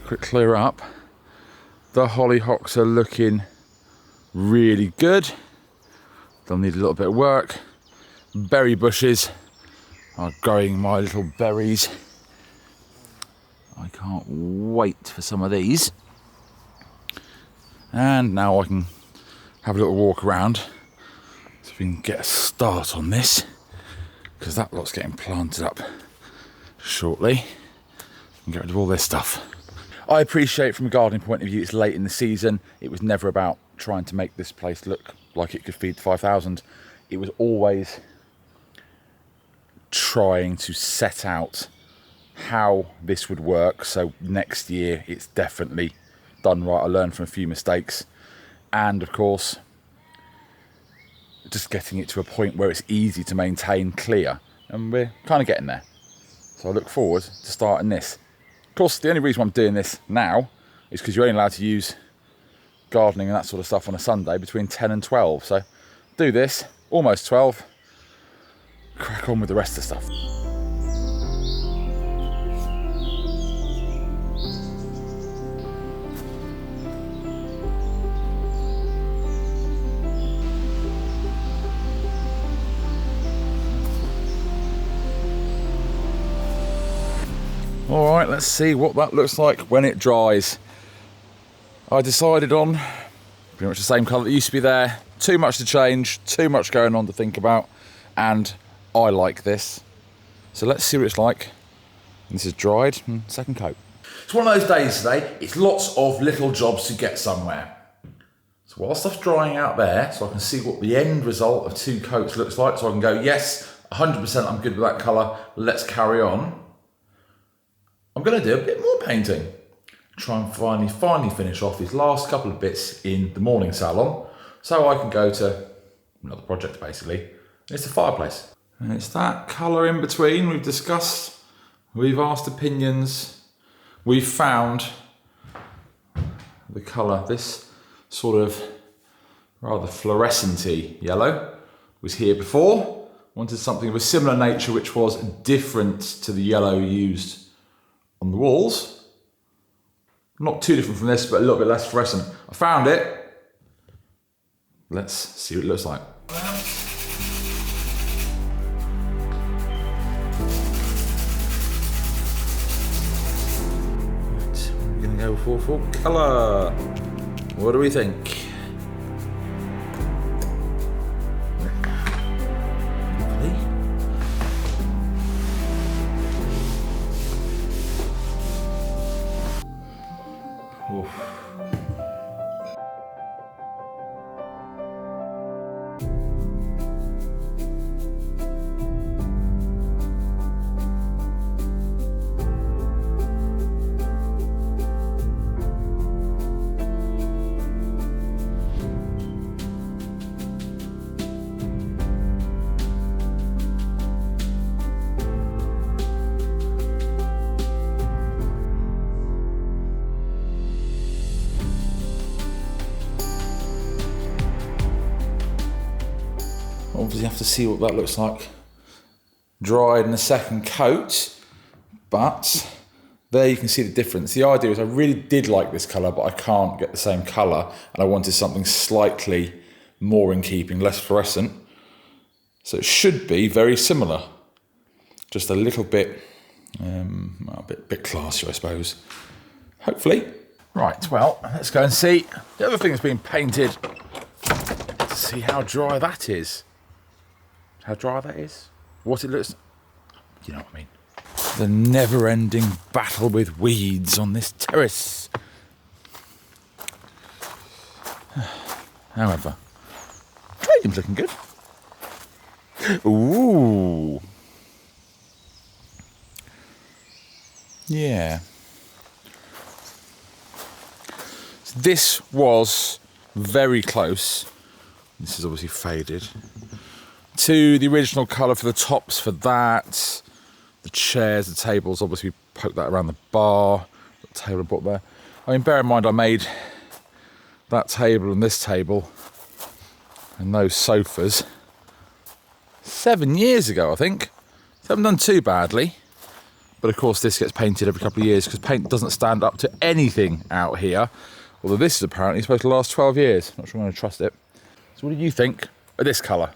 quick clear up. The hollyhocks are looking really good. They'll need a little bit of work. Berry bushes are growing my little berries. I can't wait for some of these. And now I can have a little walk around so we can get a start on this, because that lot's getting planted up shortly and get rid of all this stuff. I appreciate from a gardening point of view it's late in the season. It was never about trying to make this place look like it could feed 5,000. It was always trying to set out how this would work, so next year it's definitely done right. I learned from a few mistakes, and of course just getting it to a point where it's easy to maintain clear, and we're kind of getting there. So I look forward to starting this. Of course, the only reason I'm doing this now is because you're only allowed to use gardening and that sort of stuff on a Sunday between 10 and 12. So do this, almost 12, crack on with the rest of the stuff. All right, let's see what that looks like when it dries. I decided on pretty much the same colour that used to be there. Too much to change, too much going on to think about, and I like this. So let's see what it's like. This is dried, second coat. It's one of those days today, it's lots of little jobs to get somewhere. So while stuff's drying out there, so I can see what the end result of 2 coats looks like, so I can go, yes, 100% I'm good with that colour, let's carry on. I'm going to do a bit more painting. Try and finally finish off these last couple of bits in the Morning Salon, so I can go to another project basically. It's the fireplace. And it's that colour in between we've discussed, we've asked opinions, we've found the colour. This sort of rather fluorescent-y yellow was here before. Wanted something of a similar nature which was different to the yellow used on the walls. Not too different from this, but a little bit less fluorescent. I found it. Let's see what it looks like. We're gonna go for full colour. What do we think? Obviously have to see what that looks like dried in the second coat, but there you can see the difference. The idea is I really did like this colour, but I can't get the same colour, and I wanted something slightly more in keeping, less fluorescent. So it should be very similar, just a little bit, a bit classier, I suppose. Hopefully. Right, well, let's go and see the other thing that's been painted to see how dry that is. How dry that is, what it looks, you know what I mean. The never-ending battle with weeds on this terrace. However, trading's looking good. Ooh. Yeah. So this was very close. This is obviously faded. To the original colour for the tops for that. The chairs, the tables, obviously we poked that around the bar. The table I bought there. I mean, bear in mind I made that table and this table and those sofas 7 years ago, I think. So I haven't done too badly. But of course this gets painted every couple of years because paint doesn't stand up to anything out here. Although this is apparently supposed to last 12 years. Not sure I'm going to trust it. So what do you think of this colour?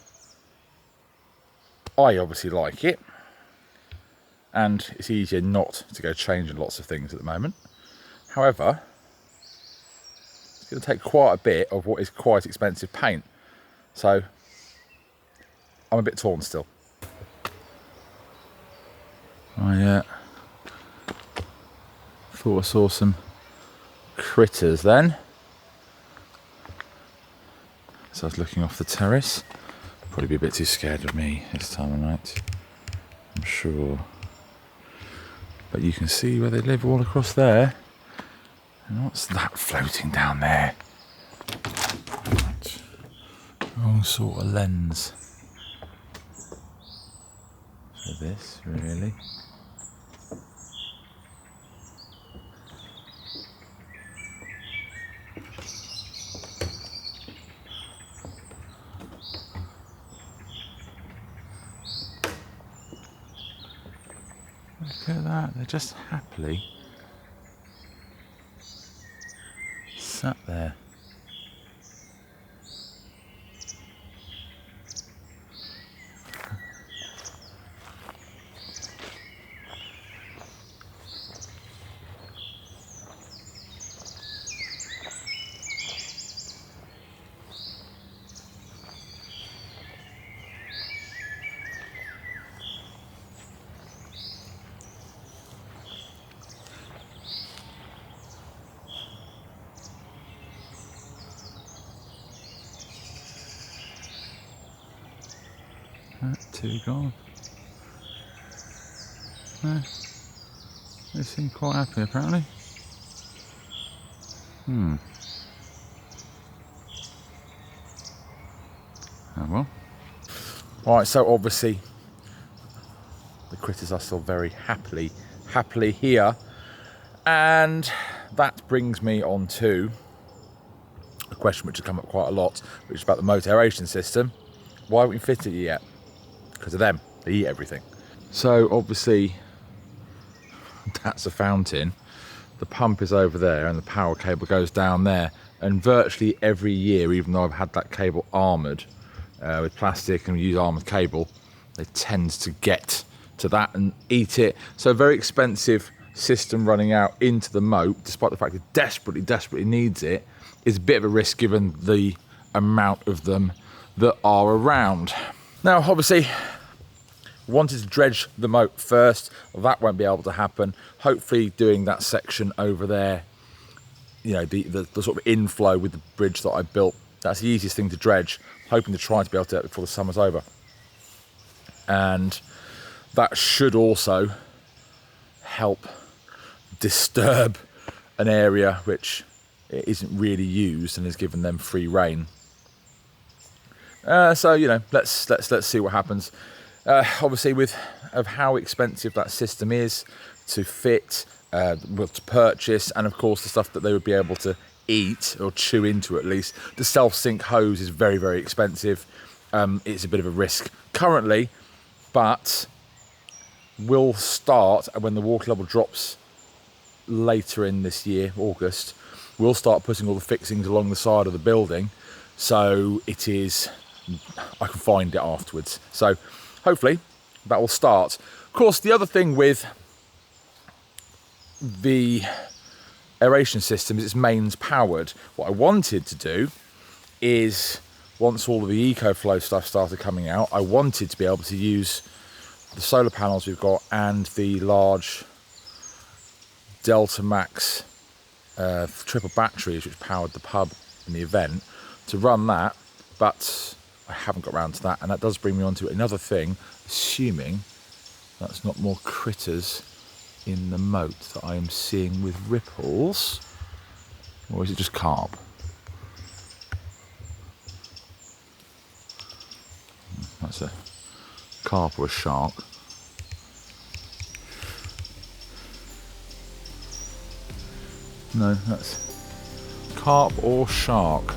I obviously like it. And it's easier not to go changing lots of things at the moment. However, it's going to take quite a bit of what is quite expensive paint. So I'm a bit torn still. I thought I saw some critters then. So I was looking off the terrace. Probably be a bit too scared of me this time of night, I'm sure. But you can see where they live all across there. And what's that floating down there? Right. Wrong sort of lens for this, really. Look at that, they're just happily sat there. Two gone. No, they seem quite happy apparently. Oh well. Right, so obviously the critters are still very happily here, and that brings me on to a question which has come up quite a lot, which is about the Moat aeration system. Why haven't we fitted it yet? Because of them, they eat everything. So obviously that's a fountain, the pump is over there and the power cable goes down there, and virtually every year, even though I've had that cable armoured with plastic and we use armoured cable, they tend to get to that and eat it. So a very expensive system running out into the moat, despite the fact it desperately needs it, is a bit of a risk given the amount of them that are around. Now, obviously, wanted to dredge the moat first. Well, that won't be able to happen. Hopefully doing that section over there, you know, the sort of inflow with the bridge that I built, that's the easiest thing to dredge. Hoping to try to be able to do it before the summer's over. And that should also help disturb an area which isn't really used and has given them free rein. So, you know, let's see what happens. Obviously, of how expensive that system is to fit, well, to purchase, and of course the stuff that they would be able to eat or chew into at least. The self-sink hose is very expensive. It's a bit of a risk currently, but will start when the water level drops later in this year, August. We'll start putting all the fixings along the side of the building, so it is, I can find it afterwards. So hopefully that will start. Of course, the other thing with the aeration system is it's mains powered. What I wanted to do is, once all of the EcoFlow stuff started coming out, I wanted to be able to use the solar panels we've got and the large Delta Max triple batteries which powered the pub in the event, to run that, but I haven't got around to that, and that does bring me on to another thing, assuming that's not more critters in the moat that I am seeing with ripples, or is it just carp? That's a carp or a shark. No, that's carp or shark.